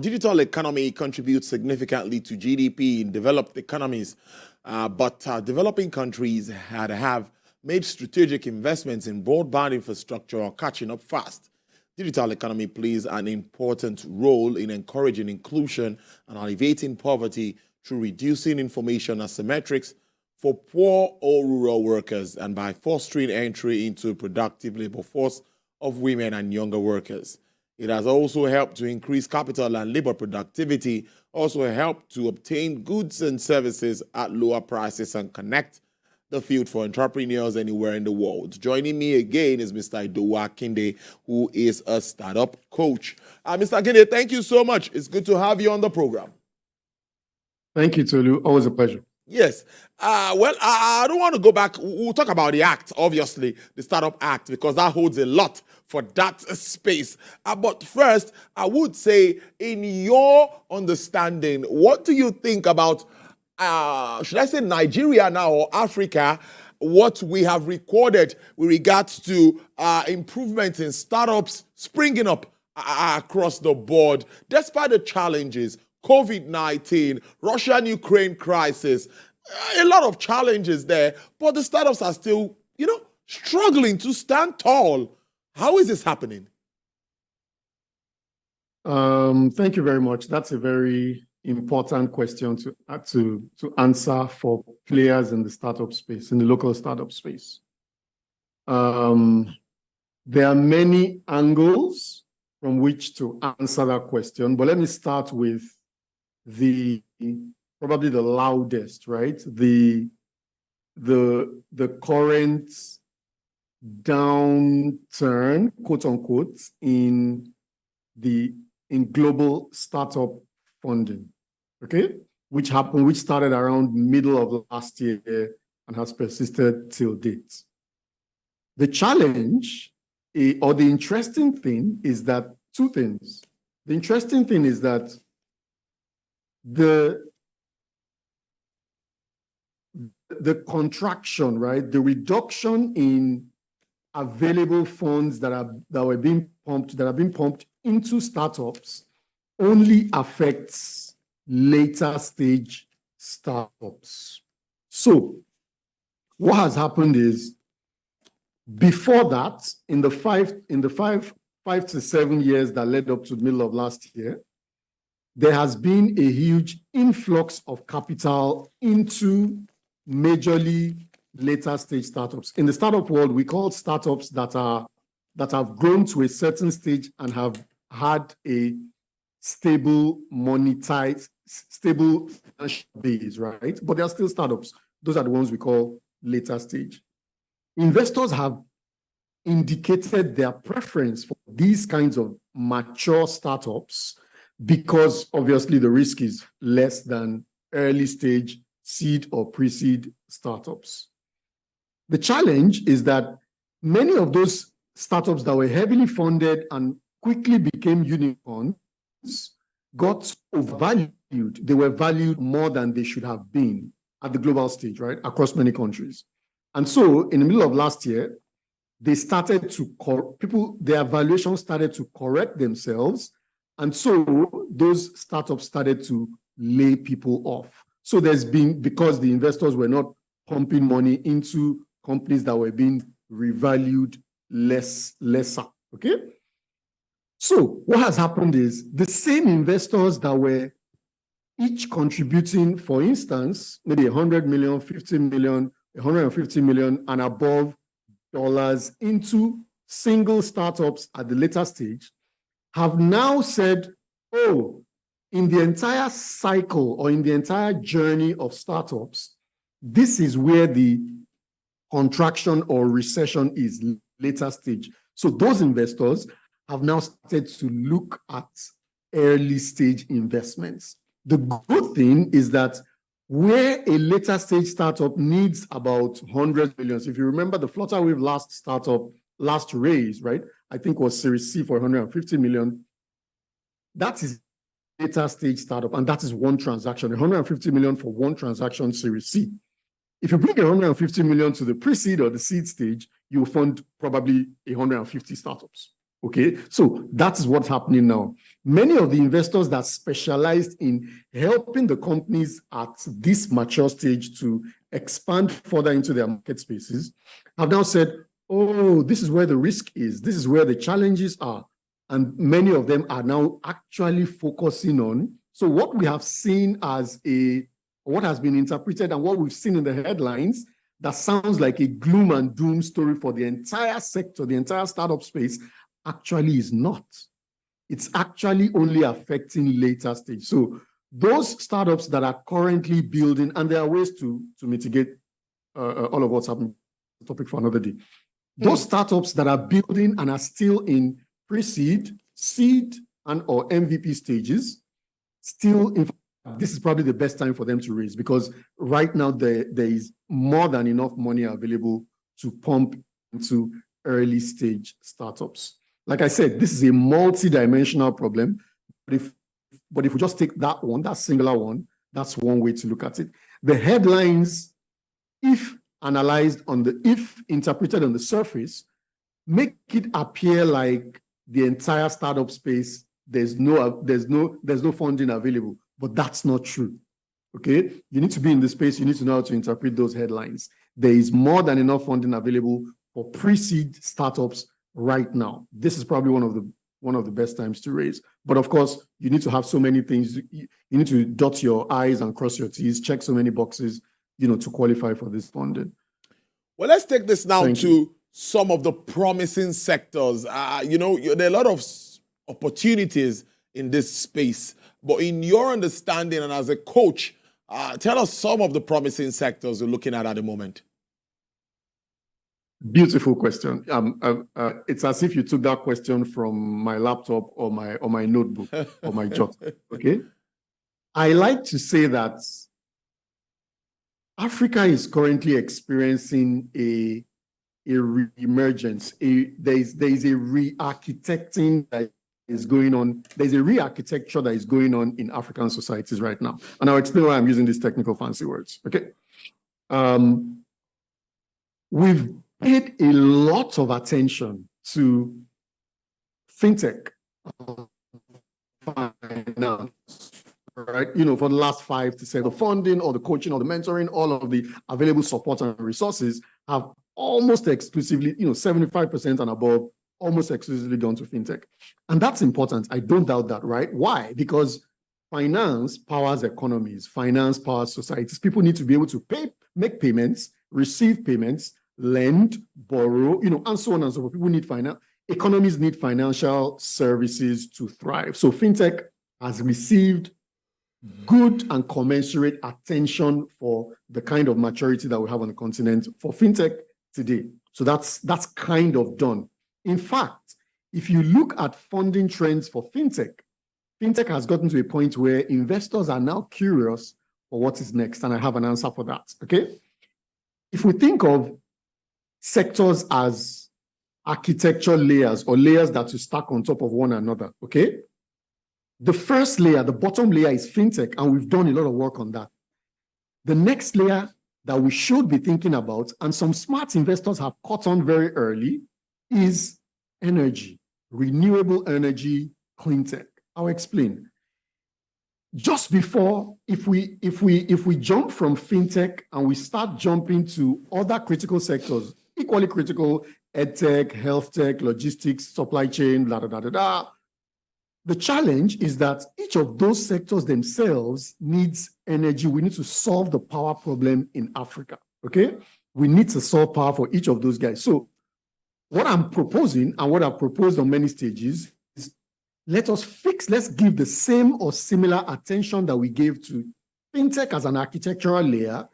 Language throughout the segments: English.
Digital economy contributes significantly to GDP in developed economies, but developing countries have made strategic investments in broadband infrastructure or catching up fast. Digital economy plays an important role in encouraging inclusion and alleviating poverty through reducing information asymmetries for poor or rural workers and by fostering entry into productive labor force of women and younger workers. It has also helped to increase capital and labor productivity, also helped to obtain goods and services at lower prices and connect the field for entrepreneurs anywhere in the world. Joining me again is Mr. Idowu Akinde, who is a startup coach. Mr. Akinde, thank you so much. It's good to have you on the program. Thank you, Tolu. Always a pleasure. Yes. I don't want to go back. We'll talk about the act, obviously, the Startup Act, because that holds a lot for that space. But first, I would say, in your understanding, what do you think about, should I say Nigeria now or Africa, what we have recorded with regards to improvements in startups springing up across the board, despite the challenges? COVID-19, Russia-Ukraine crisis, a lot of challenges there, but the startups are still, struggling to stand tall. How is this happening? Thank you very much. That's a very important question to answer for players in the startup space, in the local startup space. There are many angles from which to answer that question, but let me start with probably the loudest, right? The current downturn, quote unquote, in global startup funding, okay? Which started around middle of last year and has persisted till date. The challenge, or the interesting thing, is that two things. The interesting thing is that the contraction, right? The reduction in available funds that are being pumped into startups only affects later stage startups. So what has happened is, before that, in the five to 7 years that led up to the middle of last year, there has been a huge influx of capital into majorly later stage startups. In the startup world, we call startups that have grown to a certain stage and have had a stable financial base, right? But they are still startups. Those are the ones we call later stage. Investors have indicated their preference for these kinds of mature startups because obviously the risk is less than early stage seed or pre-seed startups. The challenge is that many of those startups that were heavily funded and quickly became unicorns got overvalued. They were valued more than they should have been at the global stage, right? Across many countries. And so in the middle of last year, their valuations started to correct themselves. And so those startups started to lay people off. So because the investors were not pumping money into companies that were being revalued lesser, okay? So what has happened is the same investors that were each contributing, for instance, maybe 100 million, 50 million, 150 million and above dollars into single startups at the later stage, have now said, oh, in the entire cycle or in the entire journey of startups, this is where the contraction or recession is, later stage. So those investors have now started to look at early stage investments. The good thing is that where a later stage startup needs about 100 million, if you remember the Flutterwave last raise, right? I think was Series C for 150 million. That is later stage startup, and that is one transaction, 150 million for one transaction, Series C. If you bring 150 million to the pre-seed or the seed stage, you'll fund probably 150 startups, Okay, so that's what's happening now. Many of the investors that specialized in helping the companies at this mature stage to expand further into their market spaces have now said, oh, this is where the risk is. This is where the challenges are. And many of them are now actually focusing on. So what we have seen as what has been interpreted and what we've seen in the headlines that sounds like a gloom and doom story for the entire sector, the entire startup space, actually is not. It's actually only affecting later stage. So those startups that are currently building, and there are ways to mitigate all of what's happening, topic for another day. Those startups that are building and are still in pre-seed, seed, and or MVP stages, still, in fact, this is probably the best time for them to raise, because right now there is more than enough money available to pump into early stage startups. Like I said, this is a multi-dimensional problem, but if we just take that one, that singular one, that's one way to look at it. The headlines, if interpreted on the surface, make it appear like the entire startup space, there's no funding available, but that's not true. Okay, you need to be in the space. You need to know how to interpret those headlines. There is more than enough funding available for pre-seed startups right now. This is probably one of the best times to raise. But of course, you need to have so many things. You need to dot your I's and cross your T's, check so many boxes, to qualify for this funding. Well, let's take this now to some of the promising sectors. There are a lot of opportunities in this space, but in your understanding and as a coach, tell us some of the promising sectors we're looking at the moment. Beautiful question. It's as if you took that question from my laptop or my notebook or my jot. Okay. I like to say that Africa is currently experiencing a re-emergence. There is a re-architecting that is going on. There's a re-architecture that is going on in African societies right now. And I'll explain why I'm using these technical fancy words. Okay. We've paid a lot of attention to fintech finance, right? For the last 5 to 7, the funding or the coaching or the mentoring, all of the available support and resources have almost exclusively, 75% and above, almost exclusively gone to fintech. And that's important. I don't doubt that, right? Why? Because finance powers economies, finance powers societies. People need to be able to make payments, receive payments, lend, borrow, and so on and so forth. People need finance. Economies need financial services to thrive. So fintech has received good and commensurate attention for the kind of maturity that we have on the continent for fintech today. So that's kind of done. In fact, if you look at funding trends for fintech has gotten to a point where investors are now curious for what is next, and I have an answer for that. Okay. If we think of sectors as architecture layers or layers that you stack on top of one another, okay? The first layer, the bottom layer, is fintech, and we've done a lot of work on that. The next layer that we should be thinking about, and some smart investors have caught on very early, is energy, renewable energy, clean tech. I'll explain. Just before, if we jump from fintech and we start jumping to other critical sectors, equally critical, edtech, health tech, logistics, supply chain, blah, blah, blah, blah, blah. The challenge is that each of those sectors themselves needs energy. We need to solve the power problem in Africa, okay? We need to solve power for each of those guys. So what I'm proposing, and what I've proposed on many stages, is let's give the same or similar attention that we gave to fintech as an architectural layer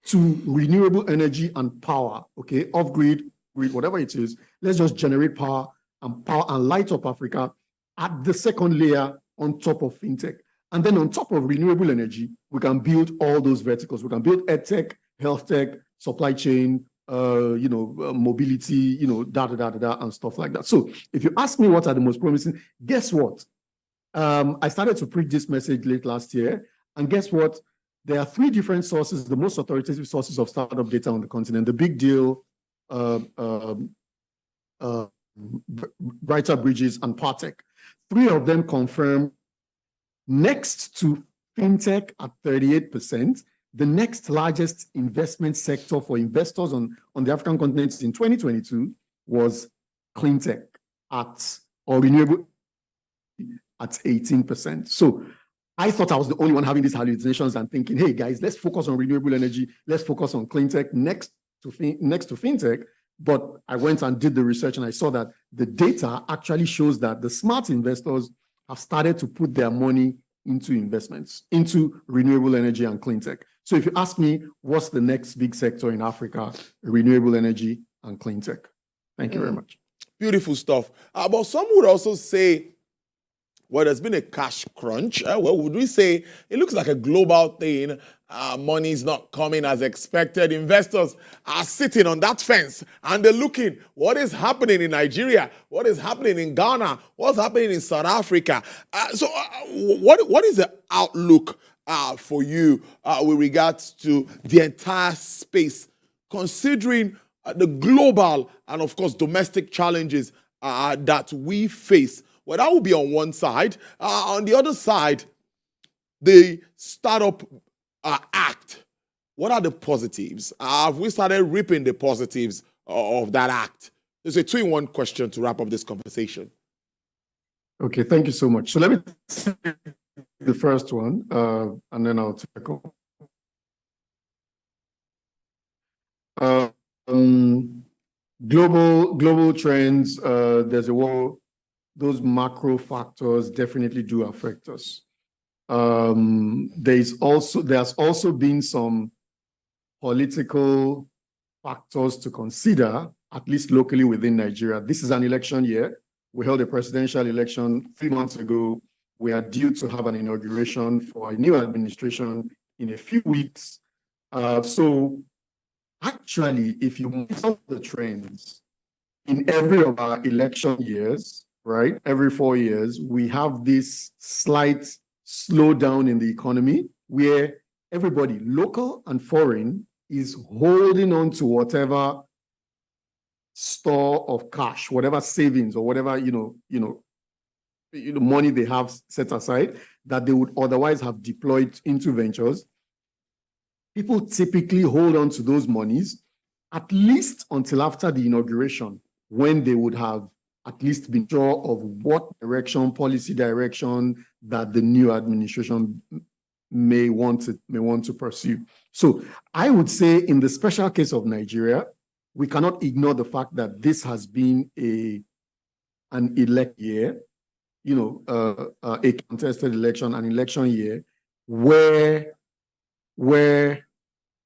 to renewable energy and power, okay? Off-grid, grid, whatever it is. Let's just generate power and light up Africa at the second layer on top of fintech. And then on top of renewable energy, we can build all those verticals. We can build edtech, health tech, supply chain, mobility, and stuff like that. So if you ask me what are the most promising, guess what? I started to preach this message late last year, and guess what? There are 3 different sources, the most authoritative sources of startup data on the continent. The Big Deal, Brighter Bridges, and Partech. 3 of them confirm next to fintech at 38%, the next largest investment sector for investors on the African continent in 2022 was clean tech or renewable at 18%. So I thought I was the only one having these hallucinations and thinking, hey guys, let's focus on renewable energy, let's focus on clean tech next to fintech. But I went and did the research and I saw that the data actually shows that the smart investors have started to put their money into investments, into renewable energy and clean tech. So if you ask me, what's the next big sector in Africa? Renewable energy and clean tech. Thank you very much. Beautiful stuff. But some would also say, well, there's been a cash crunch. Well, would we say it looks like a global thing? Money is not coming as expected. Investors are sitting on that fence and they're looking, what is happening in Nigeria? What is happening in Ghana? What's happening in South Africa? What is the outlook for you with regards to the entire space, considering the global and, of course, domestic challenges that we face? Well, that will be on one side. On the other side, the Startup Act. What are the positives? Have we started reaping the positives of that act? There's a 2-in-1 question to wrap up this conversation. Okay, thank you so much. So let me take the first one, and then I'll tackle. Global trends, there's a war. Those macro factors definitely do affect us. There's also been some political factors to consider, at least locally within Nigeria. This is an election year. We held a presidential election 3 months ago. We are due to have an inauguration for a new administration in a few weeks. So actually, if you monitor the trends in every of our election years, right, every 4 years, we have this slight slowdown in the economy where everybody, local and foreign, is holding on to whatever store of cash, whatever savings or whatever money they have set aside that they would otherwise have deployed into ventures. People typically hold on to those monies at least until after the inauguration, when they would have at least been sure of what policy direction that the new administration may want to pursue. So I would say in the special case of Nigeria, we cannot ignore the fact that this has been an elect year, a contested election, an election year, where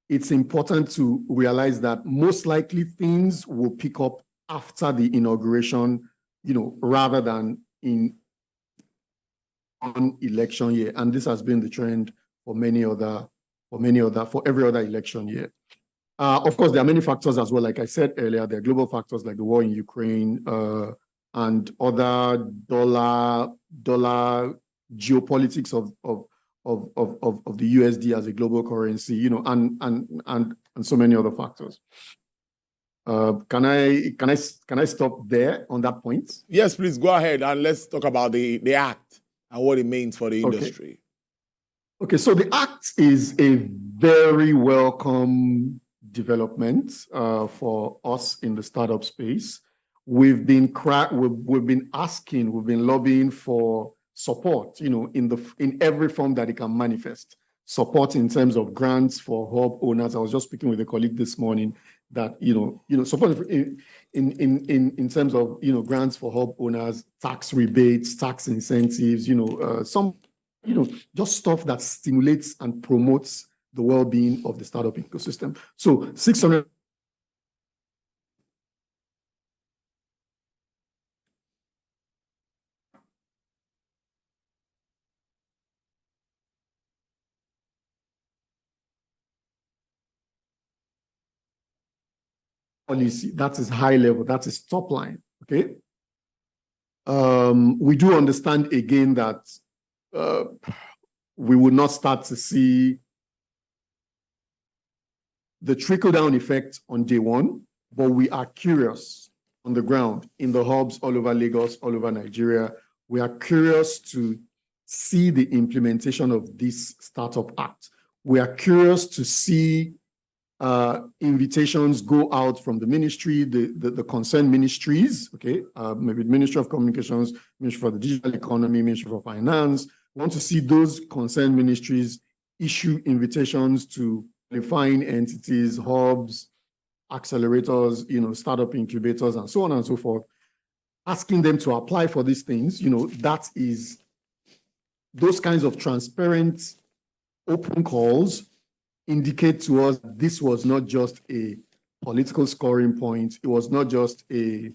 it's important to realize that most likely things will pick up after the inauguration, rather than on election year. And this has been the trend for every other election year. Of course, there are many factors as well. Like I said earlier, there are global factors like the war in Ukraine and other dollar geopolitics of the USD as a global currency, and so many other factors. Can I stop there on that point? Yes, please go ahead and let's talk about the act and what it means for the industry. Okay, so the act is a very welcome development for us in the startup space. We've been lobbying for support, in every form that it can manifest. Support in terms of grants for hub owners. I was just speaking with a colleague this morning that support in terms of grants for hub owners, tax rebates, tax incentives, just stuff that stimulates and promotes the well-being of the startup ecosystem. So 600 policy, that is high level, that is top line, okay? We do understand again that we will not start to see the trickle-down effect on day one, but we are curious on the ground in the hubs all over Lagos, all over Nigeria. We are curious to see the implementation of this Startup Act. We are curious to see invitations go out from the ministry, the concerned ministries, okay, maybe the Ministry of Communications, Ministry for the Digital Economy, Ministry for Finance. We want to see those concerned ministries issue invitations to qualifying entities, hubs, accelerators, startup incubators, and so on and so forth, asking them to apply for these things. That is those kinds of transparent, open calls indicate to us that this was not just a political scoring point. It was not just a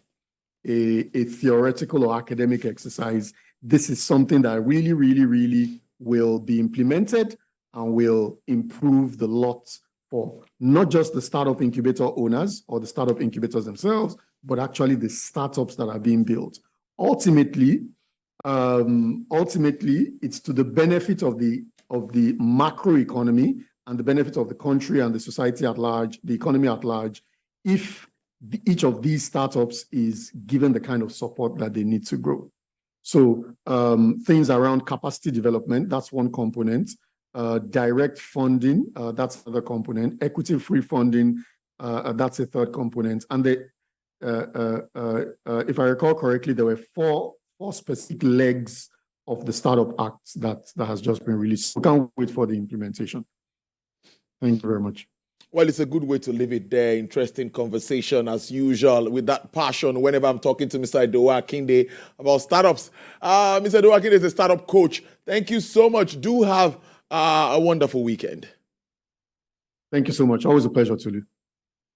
theoretical or academic exercise. This is something that really, really, really will be implemented and will improve the lot for not just the startup incubator owners or the startup incubators themselves, but actually the startups that are being built. Ultimately, it's to the benefit of the macroeconomy and the benefit of the country and the society at large, the economy at large, if each of these startups is given the kind of support that they need to grow. So things around capacity development, that's one component. Direct funding, that's another component. Equity-free funding, that's a third component. And if I recall correctly, there were four specific legs of the Startup Act that has just been released. We can't wait for the implementation. Thank you very much. Well, it's a good way to leave it there. Interesting conversation as usual with that passion whenever I'm talking to Mr. Idowu Akinde about startups. Mr. Idowu Akinde is a startup coach. Thank you so much. Do have a wonderful weekend. Thank you so much. Always a pleasure, Tulu.